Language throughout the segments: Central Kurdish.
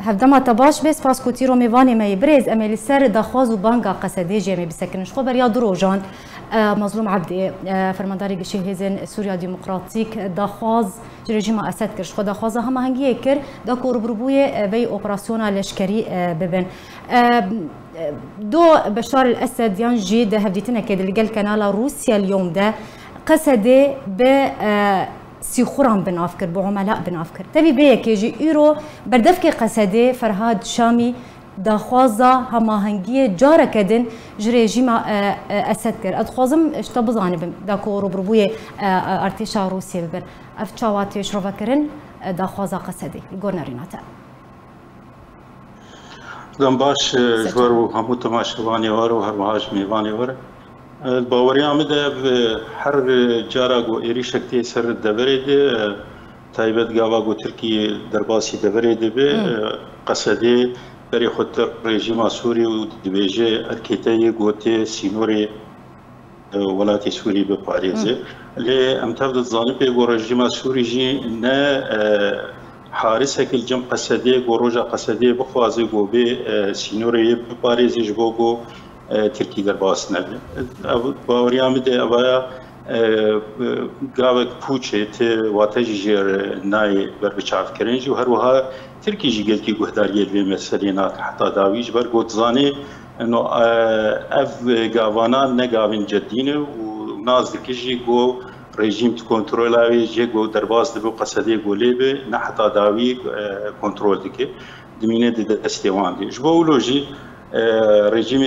هفدما تباش بس باسكوتي رو میوانی می برز املی سر دخواز و بانگا قصدی جمعی بسکنش خو بر یا دروجان مظلوم عبدی فرمانداری گشی هزن سوریا ديمقراطيك دخواز رژیم اسد کرد خو دخواز هم هنگی کر دا کوربروبوی وی اپراسیونا لشکری ببن دو بشار الاسد ينجي ده هفديتنا كده لقال كنال روسيا اليوم ده قصدي ب سيخوران بنافكر بعملاء بنافكر تبي بيك يجي ايرو بردفكي قصدي فرهاد شامي داخوازا هماهنگی جاره کدن رژیم اسد کرد ادخوازم اشتبزانی بم داکو روبروی ارتشا روسیه ببر اف چاواتیش رو فکرن داخوازا قصدی گورنریناتا دم باش جوار و همو تماشوانی وار و هر مهاج میوانی وار باوری آمده هر جارا گو ایری شکتی سر دبرید تایبت گاوا گو ترکی درباسی دبرید به قصدی برای خود رژیم سوری و دبیجه ارکیتای گوته سینوری ولاتی سوری به پاریزه لی امتفض الظانب گو رژیم سوری جی نه حارس هکل جم قصدی گو روژا قصدی بخوازه گو به سینوری به پاریزه جبو گو ترکی درباس نبی باوری آمده اویا گاوک پوچه ته واتجی جر نای بر بچاف کرنجی و هر وها ترکی جیگل کی گهداری دوی مسئلینات حتی داویج بر گوتزانه انو اف گاوانا نگاوین جدینه و نازدیکیجی گو رژیم کنترل آوی جه گو درباس دبو قصدی گولی به نه حتی داوی کنترل دیگه دمینه دستیوان دی جبولوجی رژیم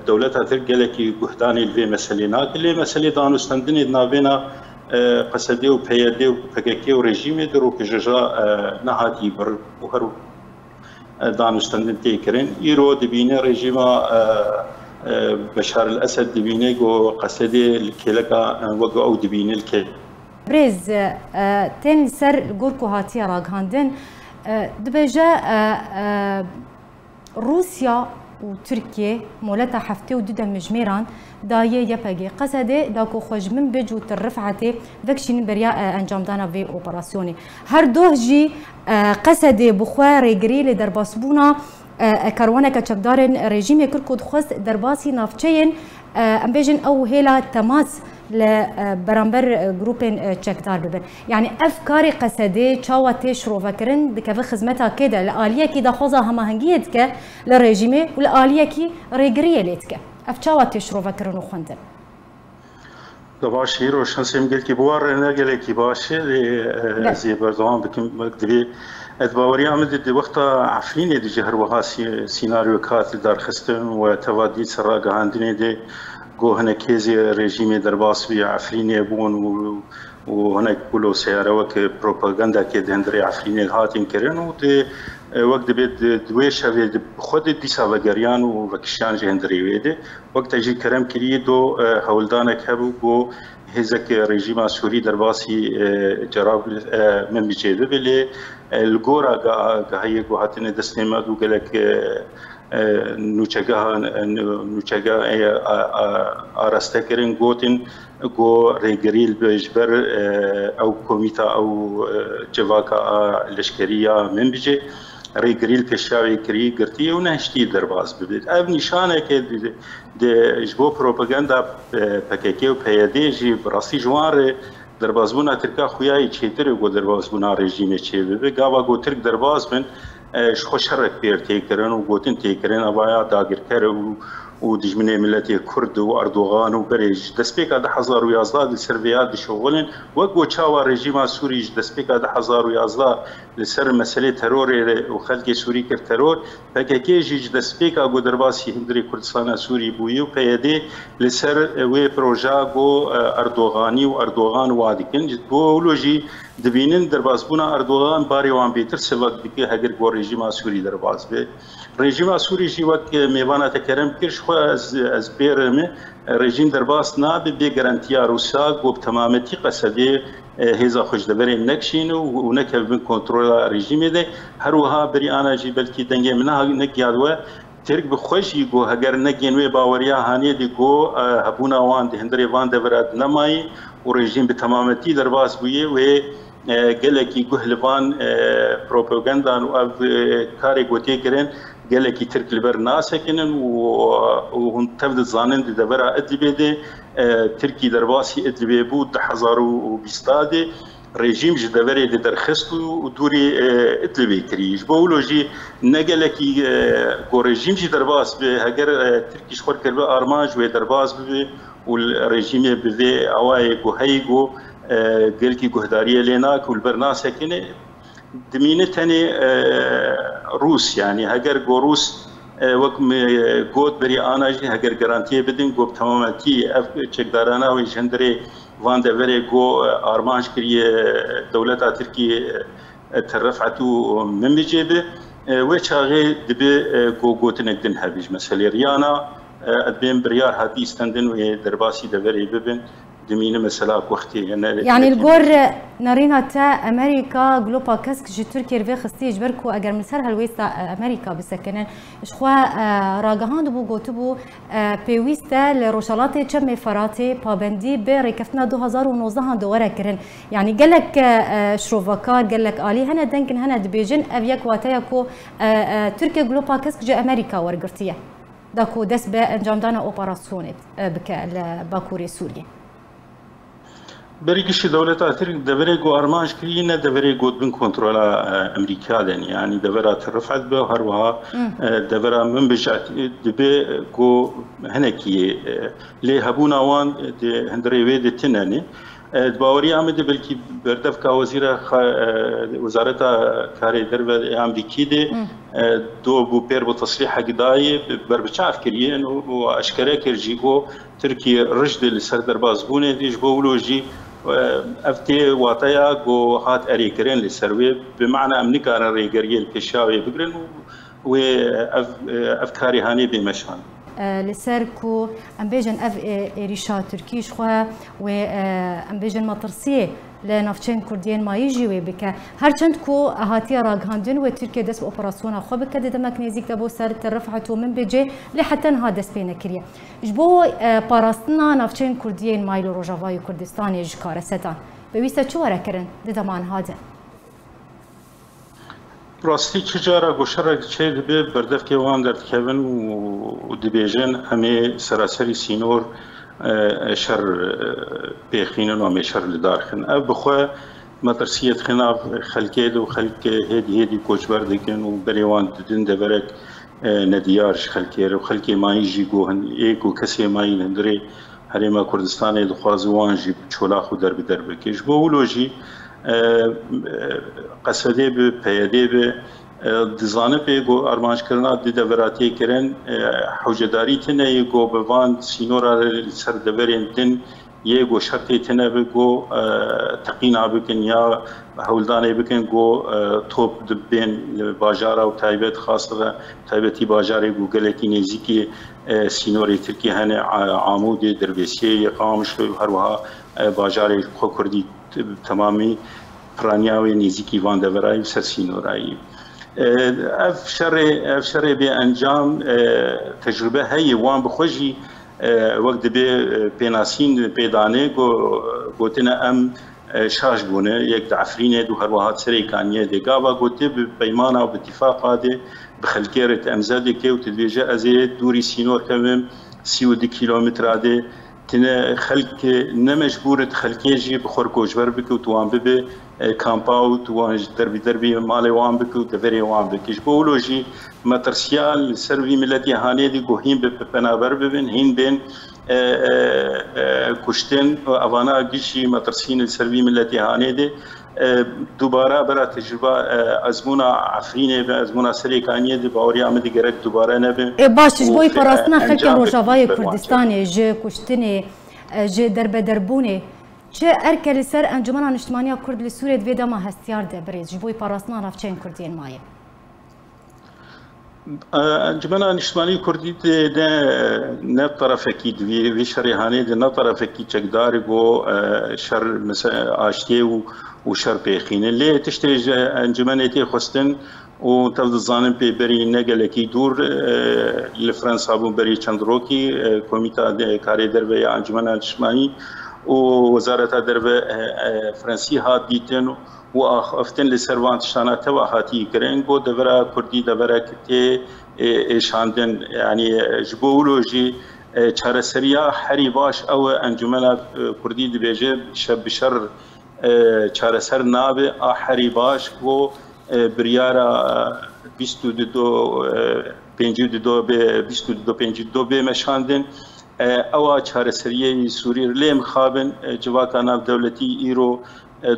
دولت ترکیه کی گهدانی دوی مسئلینات لی مسئله دانستندنی نابینا قصدی و پیاده و پککی و رژیم درو که ججا نهاتی بر و هر دانستندن تیکرین ایرو دبینه رژیم بشار الاسد دبینه گو قصدی کلکا وگو او دبینه الکل برز تن سر گورکو هاتی راگاندن دبجا روسيا وتركيا مولاتها حفتي ودودا مجميران دايه يبقى قصدي داكو خوج من بجو ترفعتي فاكشين بريا انجام دانا في اوبراسيوني هر دوجي قصدي بخواري جريل درباسبونا كروانا كتشكدارن ريجيم كركود خص درباسي نافچين ام بيجن او هيلا تماس لبرامبر جروبين تشكدار ببن يعني افكاري قصدي تشاواتي شرو فكرن دكف خدمتها كده الاليه كي دخوزا هماهنجيتك للريجيم والاليه كي ريغريه ليتك افتشاواتي شرو فكرن وخندن دباش هيرو شانسيم قال كي بوار نرجع كي باش زي برزوان بكم مكتبي ادباوري عمد دي وقت عفرين دي جهر وها سيناريو كات دار خستن وتوادي سراغ عندني دي جو هنا كيزي رژیم درباس بي عفرين يبون وهناك كله سيارة وك بروباغندا كده هندري عفرين الهاتين كرن ودي وقت بيد دويش هذي خود دي سافجريان وكشان جهندري ويده وقت اجي كرم كريدو هولدانك هبو جو هزك رژیم سوری درباسی جراب من بجيبه بلي الجورا جاهي جوهاتن دستنماد وقالك نوچگاه آرستکرین گوتن گو ریگریل بجبر او کمیتا او جواکا لشکریا من بجه ریگریل پیشاوی کری گرتی و نهشتی درباز ببید او نشانه که ده جبو پروپاگندا پککی و پیاده جی براستی جوان دربازبونا ترکا خویایی چیتر گو دربازبونا رژیم چی ببید گاوا گو ترک درباز بن خوشحرك بير تيكرن وقوتن تيكرن أبايا داقر كرو ودجمني ملتي كرد وأردوغان وبريج دسبيك هذا حزار ويازدا لسرفيات بشغلن وقو تشاوا رجيم سوري دسبيك هذا حزار ويازدا لسر مسألة ترور وخلق سوري كر ترور فكاكي جيج دسبيك أقو درباسي هندري كردستان سوري بويو بيدي لسر وي بروجا قو أردوغاني وأردوغان وادكن جدبو لوجي دبینن درباز بونا اردوغان باری وان بیتر سواد بکی هگر گو رژیم سوری درباز به رژیم سوری جی وقت میوانه تکرم کرش خو از بیرم رژیم درباز ناب به گارانتیا روسا گو تمامتی قصدی هزا خوش دبر نکشین و نکه بن کنترل رژیم ده هر وها بری انا جی بلکی دنگه منها نگیادوه ترک بخوشی گو هگر نگینوی باوریا هانی دی گو هبونا وان ده هندری وان دوراد نمایی و رژیم به تمامتی درباز بویه و gelekî guhlivan propagandan û ev karê gotê kirin gelekî Tirk li ber nasekinin û hûn tev dizanin di devera Idlibê de Tirkî derbasî Idlibê bû 2020 de rejim ji deverê de derxist û dûrê Idlibê kirî. Ji bo wilo jî ne gelekî ku rejim jî derbas be heger Tirkî ji xwe kiribe armanc wê derbas bibe û rejîmê bi vê awayê ku heyî got gelkî guhdariyê lê nake û li ber nasekine dimîne tenê Rûs yani heger ku Rûs wek got berî ana jî heger garantiyê bidin got temametî ev çekdarana wê ji hindirê van deverê got armanc kiriye dewleta Tirkiyê terefet û min bicêbe wê çaxê dibe ku gotinek din hebî ji meselê riyana edbên biryar hatî îstendin wê derbasî deverê bibin دمينه مثلا وقتي يعني الجور نارينا تا امريكا جلوبا كاسك جي تركيا في خستي جبركو اگر من سر هلويستا امريكا بسكنن شخوا راغهاند بو گوتبو بيويستا لروشالاتي چم فراتي پابندي بريكفتنا 2019 دوره كرن يعني قالك شروفاكار قالك الي هنا دنكن هنا دبيجن افيك واتاكو تركيا جلوبا كاسك جي امريكا ورغرتيه داكو دس بانجام دانا اوبراسيونت بك باكوري سوريا بريكش دولة ترك دبري جو أرمانش كرينا دبري جو بين كنترولا أمريكا يعني دبرة رفعت به هروها دبرة من بجات دبي جو هناكي ليه هبونا وان هندري ويد تناني باوري عمد بلكي بردف كوزير وزارة كاري درب أمريكي ده دو بو بير بتصريح قضاي بربشاف كريان وأشكره كرجيكو تركي رجد لسر درباز بونه ديش بولوجي افتي واتايا جو هات اريكرين لسروي بمعنى امنيكا ريغريل كشاوي بقرن و افكاري هاني بمشان لسركو ام بيجن اف ريشا تركيش خو و ام بيجن مطرسيه لنافچین کردین مایجی و بکه هرچند کو هاتی راگهاندن و ترکیه دست اپراسیون خو بکه دمک نزیک دبو سر رفعت و من بجه لحتى ها دست بینه کریه جبو پاراستنا نافچین کردین مایل روجاوای کردستان جکاره ستان بویسته چه وره کرن دمان هاده راستی چجارا گوشرا چه دبی بردف که وان در کهون و دبیجن همه سراسری سینور شر بيخينن وما شر لدارخن أب بخوا مدرسية خناف خلكيد وخلك هدي كوجبر دكن وبريوان دين دبرك نديارش خلكير وخلكي ما يجي جوهن إيكو كسي ما يندري هريما كردستان دخوازوان جي بشولاخ ودرب درب كيش بولوجي قصدي بيدي دزانه به گو ارمانج کرنا د دوراتي کرن حوجداري تنه گو بوان سينورا سر دورين دن يگو شرطي تنه به گو تقينا بكن يا هولدانه بكن گو توپ دبين باجارا و تايبت خاصه تايبتي باجاري گو گلكي نزيكي سينوري تركي هنه عمود درويسي قامش هر وها باجاري خو كردي تمامي فرانياوي نزيكي وان دورای سر سينوراي افشر بانجام تجربه هي وان بخوجي وقت به بيناسين بيدانه گوتنا ام شاش بونه یک عفرینه دو هر واحد سری کانیه دگاوا گوته بپیمانه و باتفاق ده بخلکیرت امزاده که و تدویجه از دوری سینور کمم 32 کیلومتر ده تنه خلق نمجبورت خلقيجي بخور كوجبر بك وتوان ببي كامباو توان دربي مالي وان بك وتفري وان بك جبولوجي ماترسيال سيرفي ملتي هاني دي كوهين ببنابر ببن هين بين كشتن اوانا جيشي ماترسين السيرفي ملتي هاني دي دوباره برای تجربه ازمونا عفرینه به ازمونا سریکانیه دی باوری آمده گرک دوباره نبه باش جبوی پاراستنا خلک روجاوای کردستان جه کشتنه جه دربونه چه ارکلی سر انجمن اجتماعی کرد لسوریه دویدا ما هستیار ده بریز جبوی پاراستنا رفچین کردین مایه انجمن اجتماعی کردی ده نه طرفکی دوی شریحانه ده نه طرفکی چکدار گو شر مثلا آشتی و شر پیخینه لی تشتیج انجمنیتی خستن و تفضل زانم پی بری نگلکی دور لفرانسا بون بری چند روکی کمیته کاری در به انجمن اجتماعی ووزارة درب فرنسي هات ديتن وأفتن لسروان تشانا توا هاتي كرينغو دبرا كردي دبرا كتي إشاندن يعني جبولوجي چارەسەریە هەری باش ئەوە ئەنجومەنە کوردی دەبێژێ شەب بشەر چارەسەر نابێ ئا هەری باش بۆ بریارە 22 بێمەشاندن ئەوە چارەسەریەی سووری لێ مخابن جواکە ناودەوڵەتی ئیرۆ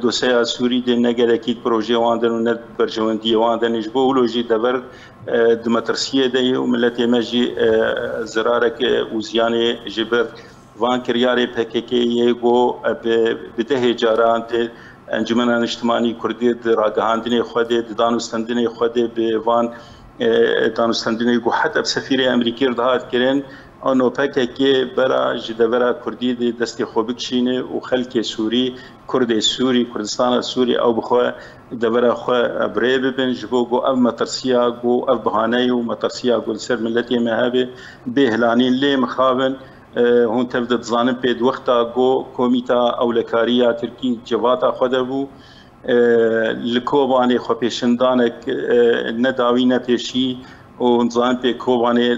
دۆسەیە سووری دێ نەگەلێکی پرۆژێواندن و نەت بەرژەوەندیێواندنیش بۆ ولۆژی دەبەر دمەترسیە دەیە و ملەتێ مەژی زرارێک وزیانێ ji ber van kiryarê PKK'yê got bidehê caran tê Encumena Niştimanî Kurdî di ragihandinê Xwedê di danûstandinê Xwedê bi van danûstandinê got heta sefîrê Emerîkî dihat kirin Ano PKK bera ji devera Kurdî dê destê xwe bikişîne û xelkê Sûrî Kurdê Sûrî Kurdistana Sûrî ew bixwe devera xwe birê bibin ji bo got ev metirsiya got ev bihaneyê û metirsiya got li ser milletê me hebe bêhlanîn lê mixabin hûn tev de dizanin pê di wexta got komîta ewlekariya Tirkî cevata xwe de bû li Kobanê xwepêşindanek nedawî nepêşî û dizanin pê Kobanê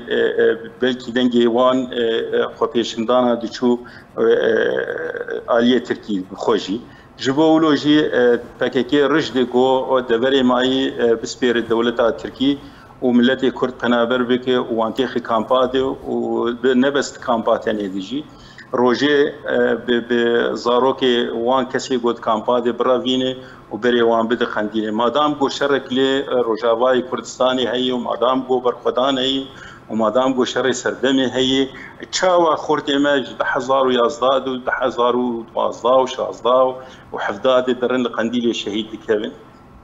belkî dengê wan xwepêşindana diçû aliyê Tirkî xwe jî ji bo wilo jî PKK rijdê got deverê mayî bispêre dewleta Tirkî û milletê Kurd penaber bike û wan têxi kampa de û nebest kampa tenê de jî rojê bi zarokê wan kesê got kampa de biravîne û berê wan bide xendîne madam got şerek lê Rojavayê Kurdistanê heye û madam got berxwedan heye û madam got şerê serdemê heye çawa xortê me ji 2011 2012 û 17 derin li Qendîlê şehîd dikevin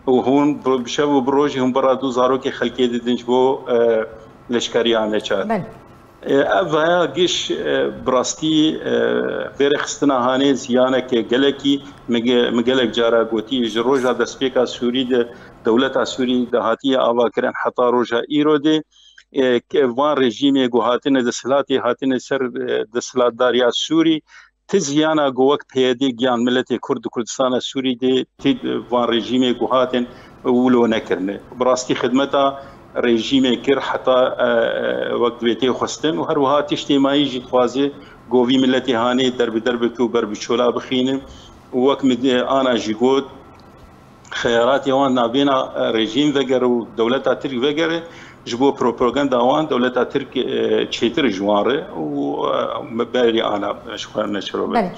û hûn bi şev û bi rojî hûn bera du zarokê xelkê didin ji bo leşkeriya neçar ev haya giş bi rastî bêrexistina hanê ziyanekê gelekî min gelek cara gotî ji roja destpêka Sûrî de dewleta Sûrî de hatiye avakirin heta roja îro de van rejîmê got hatine desthilatê hatine ser desthilatdariya Sûrî ti ziyana got wek peyedê giyan milletê Kurd û Kurdistana Sûrî de tê van rejîmê got hatin wilo nekirine bi rastî xidmeta rejîmê kir heta wek divêtê xwestin û her wiha tiştê mayî jî dixwaze govî milletê hanê derbi derbekê û berbiçola bixînin û wek ana jî got xeyaratê wan navbêna rejîm vegere û dewleta Tirk vegere ji bo propaganda wan dewleta Tirk çêtir ji wan re û berî ana ji xwe neçirobe